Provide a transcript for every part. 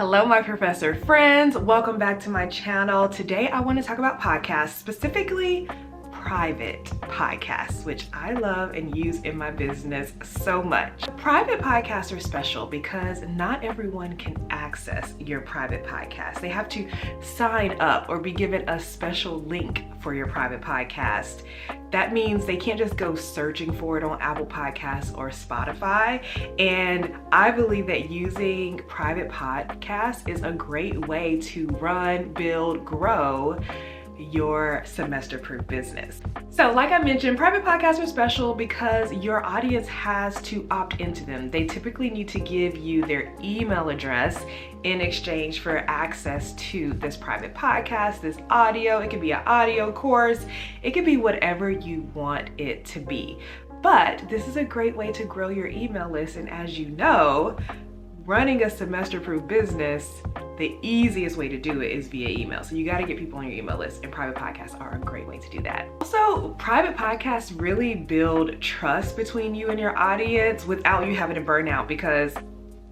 Hello, my professor friends. Welcome back to my channel. Today, I want to talk about podcasts, specifically private podcasts, which I love and use in my business so much. Private podcasts are special because not everyone can access your private podcast. They have to sign up or be given a special link for your private podcast. That means they can't just go searching for it on Apple Podcasts or Spotify. And I believe that using private podcasts is a great way to run, build, grow your semester-proof business. So like I mentioned, private podcasts are special because your audience has to opt into them. They typically need to give you their email address in exchange for access to this private podcast, this audio. It could be an audio course. It could be whatever you want it to be. But this is a great way to grow your email list. And as you know, running a semester-proof business, the easiest way to do it is via email. So you got to get people on your email list, and private podcasts are a great way to do that. Also, private podcasts really build trust between you and your audience without you having to burn out, because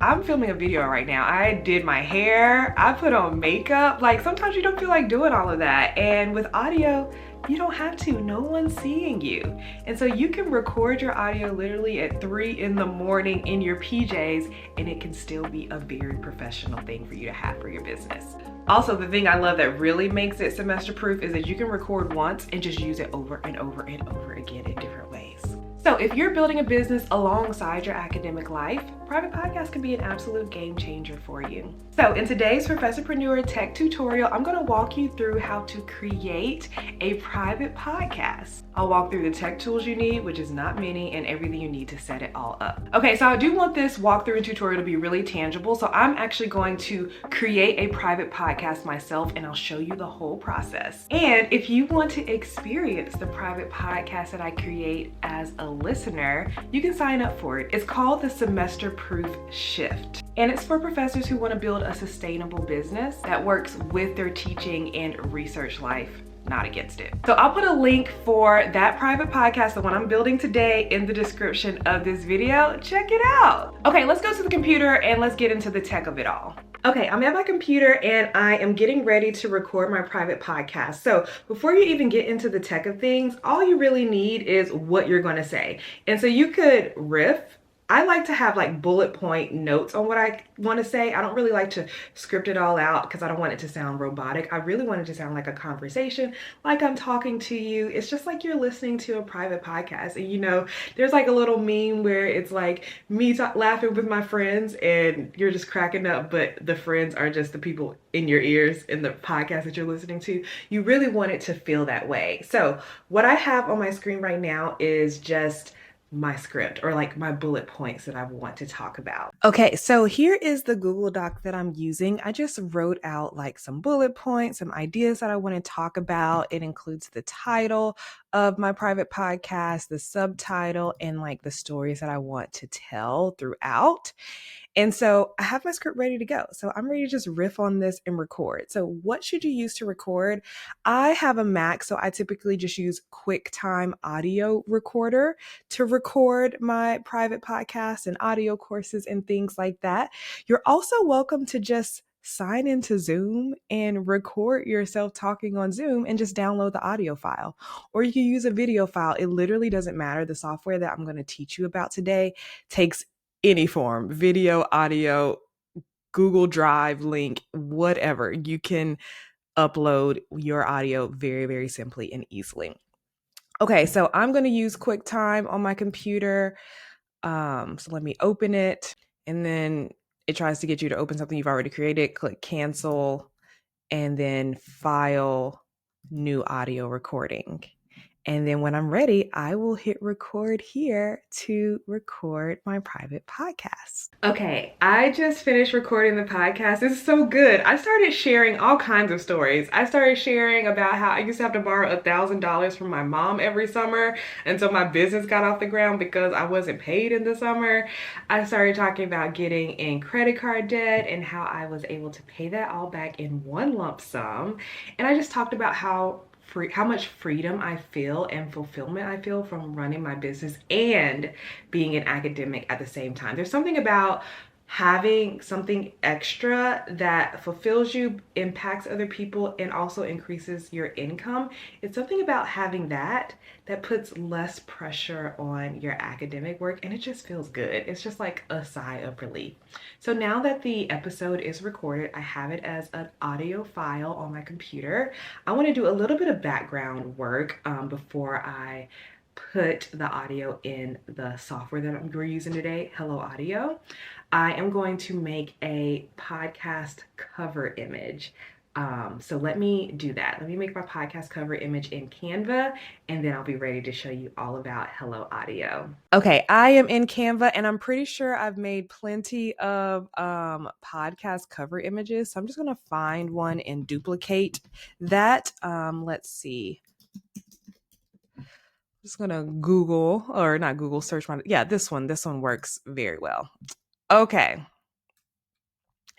I'm filming a video right now. I did my hair, I put on makeup. Like, sometimes you don't feel like doing all of that. And with audio, you don't have to. No one's seeing you. And so you can record your audio literally at 3 in the morning in your PJs, and it can still be a very professional thing for you to have for your business. Also, the thing I love that really makes it semester proof is that you can record once and just use it over and over and over again in different ways. So if you're building a business alongside your academic life, private podcasts can be an absolute game changer for you. So in today's Professorpreneur Tech tutorial, I'm gonna walk you through how to create a private podcast. I'll walk through the tech tools you need, which is not many, and everything you need to set it all up. Okay, so I do want this walkthrough and tutorial to be really tangible. So I'm actually going to create a private podcast myself, and I'll show you the whole process. And if you want to experience the private podcast that I create as a listener, you can sign up for it. It's called the Semester Proof Shift. And it's for professors who want to build a sustainable business that works with their teaching and research life, not against it. So I'll put a link for that private podcast, the one I'm building today, in the description of this video. Check it out. Okay, let's go to the computer and let's get into the tech of it all. Okay, I'm at my computer and I am getting ready to record my private podcast. So before you even get into the tech of things, all you really need is what you're going to say. And so you could riff. I like to have like bullet point notes on what I want to say. I don't really like to script it all out because I don't want it to sound robotic. I really want it to sound like a conversation, like I'm talking to you. It's just like you're listening to a private podcast. And you know, there's like a little meme where it's like me laughing with my friends and you're just cracking up, but the friends are just the people in your ears in the podcast that you're listening to. You really want it to feel that way. So what I have on my screen right now is just my script, or like my bullet points that I want to talk about. Okay, so here is the Google Doc that I'm using. I just wrote out like some bullet points, some ideas that I want to talk about. It includes the title of my private podcast, the subtitle, and like the stories that I want to tell throughout. And so I have my script ready to go. So I'm ready to just riff on this and record. So what should you use to record? I have a Mac, so I typically just use QuickTime Audio Recorder to record my private podcasts and audio courses and things like that. You're also welcome to just sign into Zoom and record yourself talking on Zoom and just download the audio file. Or you can use a video file. It literally doesn't matter. The software that I'm going to teach you about today takes any form, video, audio, Google Drive link, whatever. You can upload your audio very, very simply and easily. Okay, so I'm going to use QuickTime on my computer. So let me open it, and then it tries to get you to open something you've already created. Click cancel, and then file, new audio recording. And then when I'm ready, I will hit record here to record my private podcast. Okay, I just finished recording the podcast. It's so good. I started sharing all kinds of stories. I started sharing about how I used to have to borrow $1,000 from my mom every summer until my business got off the ground because I wasn't paid in the summer. I started talking about getting in credit card debt and how I was able to pay that all back in one lump sum. And I just talked about how much freedom I feel and fulfillment I feel from running my business and being an academic at the same time. There's something about having something extra that fulfills you, impacts other people, and also increases your income. It's something about having that puts less pressure on your academic work, and it just feels good. It's just like a sigh of relief. So now that the episode is recorded, I have it as an audio file on my computer. I want to do a little bit of background work before I put the audio in the software that we're using today, Hello Audio. I am going to make a podcast cover image. So let me do that. Let me make my podcast cover image in Canva, and then I'll be ready to show you all about Hello Audio. Okay, I am in Canva, and I'm pretty sure I've made plenty of podcast cover images. So I'm just going to find one and duplicate that. Let's see. Just gonna Google, or not Google, search my, yeah, this one works very well. Okay.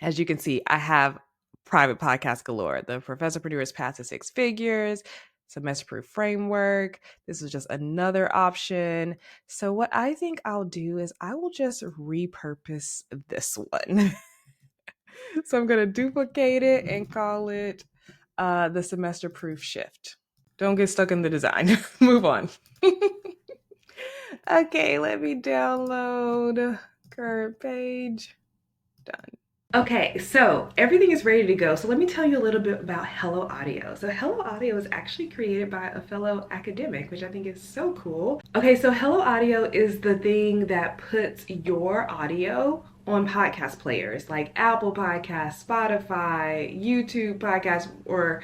As you can see, I have private podcast galore. The Professorpreneur's Path to Six Figures, semester proof framework. This is just another option. So what I think I'll do is I will just repurpose this one. So I'm gonna duplicate it and call it the semester proof shift. Don't get stuck in the design. Move on. Okay, let me download current page. Done. Okay, so everything is ready to go. So let me tell you a little bit about Hello Audio. So Hello Audio is actually created by a fellow academic, which I think is so cool. Okay, so Hello Audio is the thing that puts your audio on podcast players like Apple Podcasts, Spotify, YouTube Podcasts, or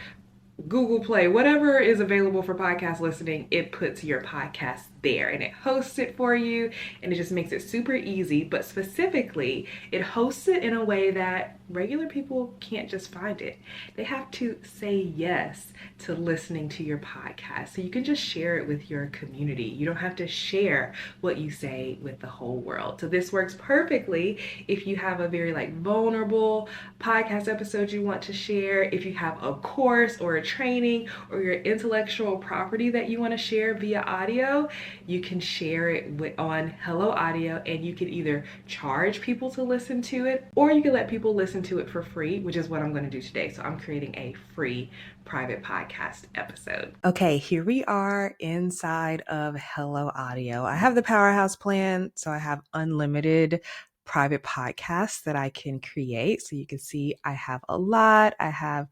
Google Play, whatever is available for podcast listening, it puts your podcast there and it hosts it for you, and it just makes it super easy. But specifically, it hosts it in a way that regular people can't just find it. They have to say yes to listening to your podcast. So you can just share it with your community. You don't have to share what you say with the whole world. So this works perfectly if you have a very vulnerable podcast episode you want to share, if you have a course or a training or your intellectual property that you want to share via audio. You can share it on Hello Audio, and you can either charge people to listen to it, or you can let people listen to it for free, which is what I'm going to do today. So I'm creating a free private podcast episode. Okay, here we are inside of Hello Audio. I have the Powerhouse plan, so I have unlimited private podcasts that I can create. So you can see I have a lot. I have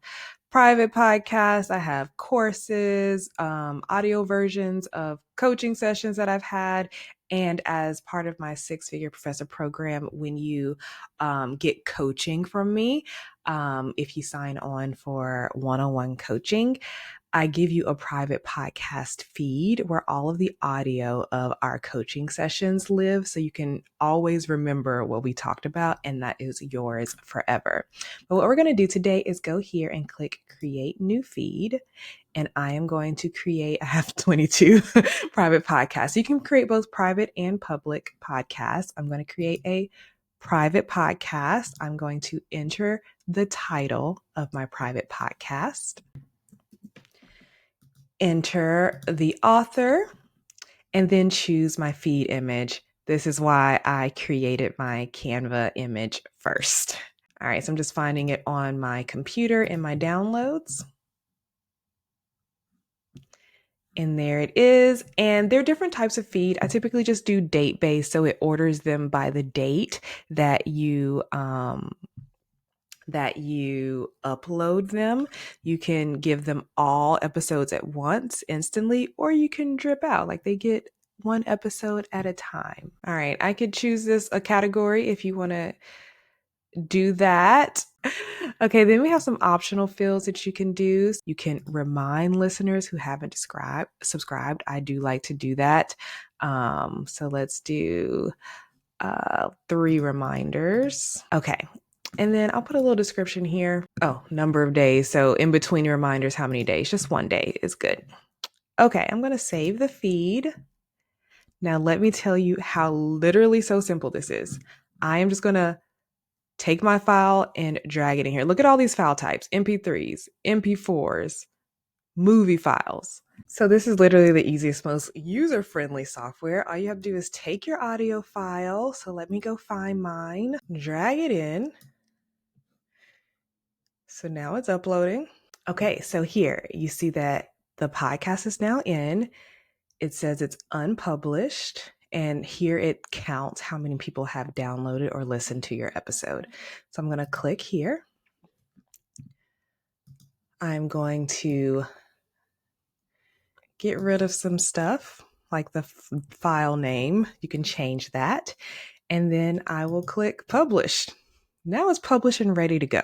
private podcasts, I have courses, audio versions of coaching sessions that I've had. And as part of my six-figure professor program, when you get coaching from me, if you sign on for one-on-one coaching, I give you a private podcast feed where all of the audio of our coaching sessions live, so you can always remember what we talked about, and that is yours forever. But what we're going to do today is go here and click create new feed. And I am going to create, I have 22 private podcasts. You can create both private and public podcasts. I'm going to create a private podcast. I'm going to enter the title of my private podcast, enter the author, and then choose my feed image. This is why I created my Canva image first. All right, so I'm just finding it on my computer in my downloads. And there it is. And there are different types of feed. I typically just do date-based, so it orders them by the date that you upload them. You can give them all episodes at once instantly, or you can drip out, like they get one episode at a time. All right, I could choose a category if you want to do that. Okay, then we have some optional fields that you can do. You can remind listeners who haven't subscribed. I do like to do that. So let's do 3 reminders. Okay. And then I'll put a little description here. Oh, number of days. So in between reminders, how many days? Just 1 day is good. Okay, I'm going to save the feed. Now let me tell you how literally so simple this is. I am just going to take my file and drag it in here. Look at all these file types: MP3s, MP4s, movie files. So this is literally the easiest, most user-friendly software. All you have to do is take your audio file. So let me go find mine, drag it in. So now it's uploading. Okay, so here you see that the podcast is now in. It says it's unpublished, and here it counts how many people have downloaded or listened to your episode. So I'm going to click here. I'm going to get rid of some stuff like the file name. You can change that. And then I will click publish. Now it's published and ready to go.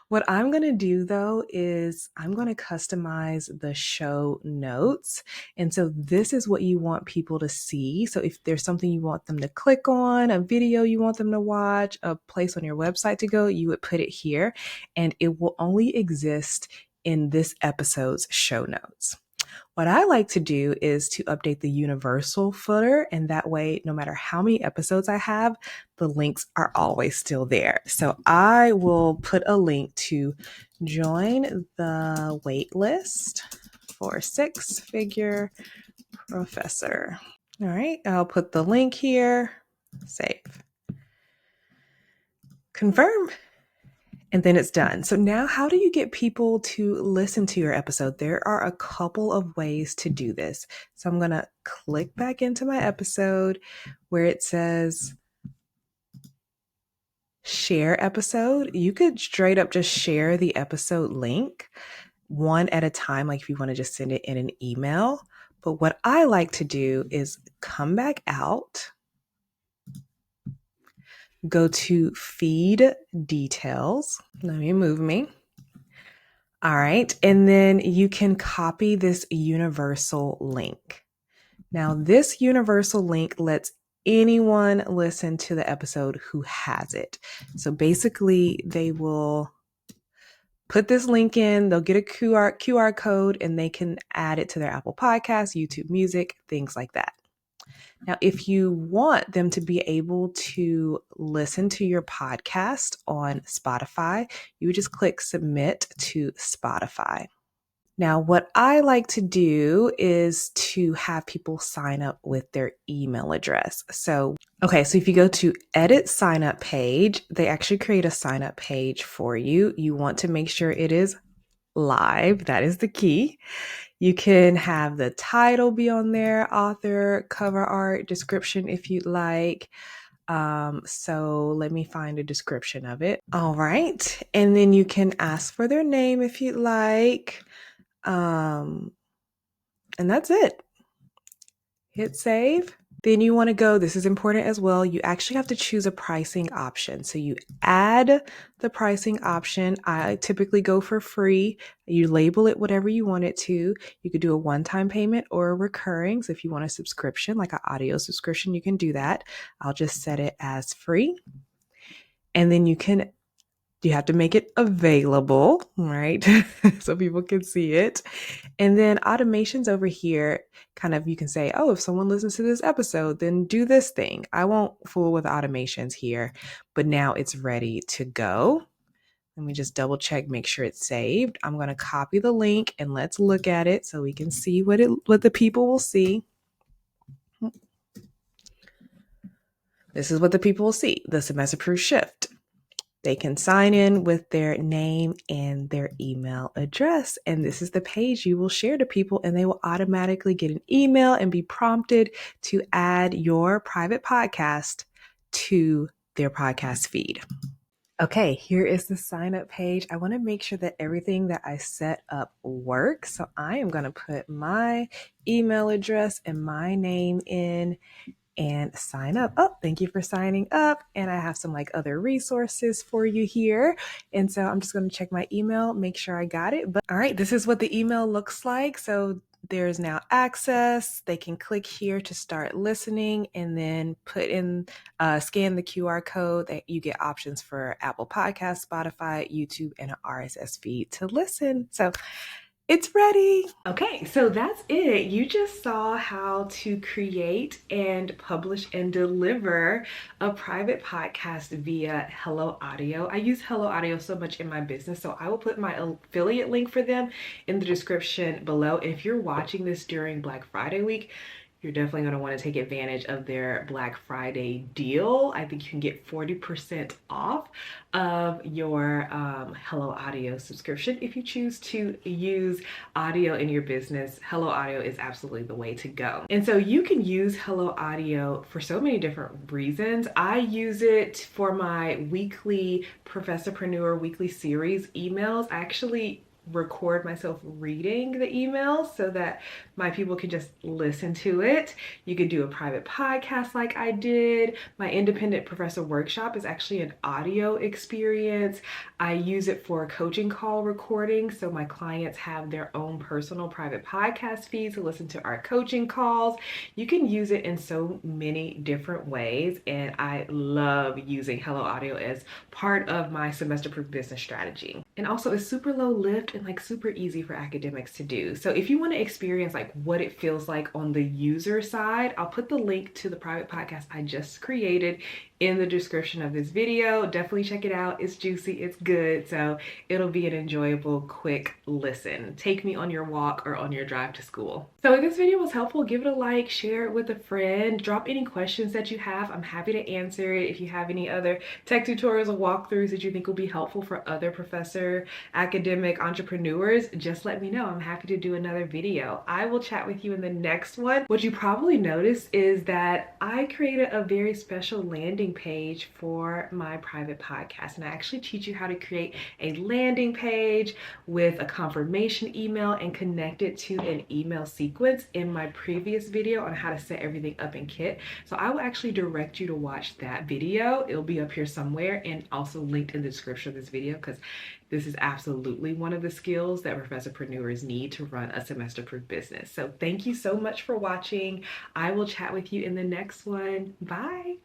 What I'm going to do though is I'm going to customize the show notes. And so this is what you want people to see. So if there's something you want them to click on, a video you want them to watch, a place on your website to go, you would put it here, and it will only exist in this episode's show notes. What I like to do is to update the universal footer, and that way, no matter how many episodes I have, the links are always still there. So I will put a link to join the wait list for six-figure professor. All right, I'll put the link here, save, confirm. And then it's done. So now how do you get people to listen to your episode? There are a couple of ways to do this. So I'm going to click back into my episode where it says share episode. You could straight up just share the episode link one at a time, like if you want to just send it in an email. But what I like to do is come back out, go to feed details. Let me move me. All right. And then you can copy this universal link. Now, this universal link lets anyone listen to the episode who has it. So basically, they will put this link in, they'll get a QR code, and they can add it to their Apple Podcasts, YouTube Music, things like that. Now, if you want them to be able to listen to your podcast on Spotify, you would just click submit to Spotify. Now, what I like to do is to have people sign up with their email address. So if you go to edit sign up page, they actually create a sign up page for you. You want to make sure it is live. That is the key. You can have the title be on there, author, cover art, description if you'd like. So let me find a description of it. All right. And then you can ask for their name if you'd like. And that's it. Hit save. Then you want to go, this is important as well, you actually have to choose a pricing option. So you add the pricing option. I typically go for free. You label it whatever you want it to. You could do a one-time payment or a recurring. So if you want a subscription, like an audio subscription, you can do that. I'll just set it as free. And then you have to make it available, right? So people can see it. And then automations over here, kind of, you can say, oh, if someone listens to this episode, then do this thing. I won't fool with automations here, but now it's ready to go. Let me just double check, make sure it's saved. I'm going to copy the link and let's look at it so we can see what the people will see. This is what the people will see, the semester proof shift. They can sign in with their name and their email address. And this is the page you will share to people, and they will automatically get an email and be prompted to add your private podcast to their podcast feed. Okay, here is the sign up page. I want to make sure that everything that I set up works. So I am going to put my email address and my name in and sign up. Oh, thank you for signing up. And I have some other resources for you here. And so I'm just going to check my email, make sure I got it. But all right, this is what the email looks like. So there's now access. They can click here to start listening and then put in, scan the QR code that you get options for Apple Podcasts, Spotify, YouTube, and an RSS feed to listen. So It's ready. Okay, so that's it. You just saw how to create and publish and deliver a private podcast via Hello Audio. I use Hello Audio so much in my business, so I will put my affiliate link for them in the description below. If you're watching this during Black Friday week, you're definitely going to want to take advantage of their Black Friday deal. I think you can get 40% off of your Hello Audio subscription if you choose to use audio in your business. Hello Audio is absolutely the way to go. And so you can use Hello Audio for so many different reasons. I use it for my weekly Professorpreneur weekly series emails. I actually record myself reading the emails so that my people can just listen to it. You could do a private podcast like I did. My independent professor workshop is actually an audio experience. I use it for coaching call recording, so my clients have their own personal private podcast feed to listen to our coaching calls. You can use it in so many different ways, and I love using Hello Audio as part of my semester-proof business strategy. And also it's super low lift and like super easy for academics to do. So if you want to experience like what it feels like on the user side, I'll put the link to the private podcast I just created in the description of this video. Definitely check it out. It's juicy, it's good, so it'll be an enjoyable, quick listen. Take me on your walk or on your drive to school. So if this video was helpful, give it a like, share it with a friend, drop any questions that you have. I'm happy to answer it. If you have any other tech tutorials or walkthroughs that you think will be helpful for other professor, academic, entrepreneurs, just let me know. I'm happy to do another video. I will chat with you in the next one. What you probably noticed is that I created a very special landing page for my private podcast, and I actually teach you how to create a landing page with a confirmation email and connect it to an email sequence in my previous video on how to set everything up in Kit. So I will actually direct you to watch that video. It'll be up here somewhere and also linked in the description of this video, because this is absolutely one of the skills that professorpreneurs need to run a semester-proof business. So thank you so much for watching. I will chat with you in the next one. Bye.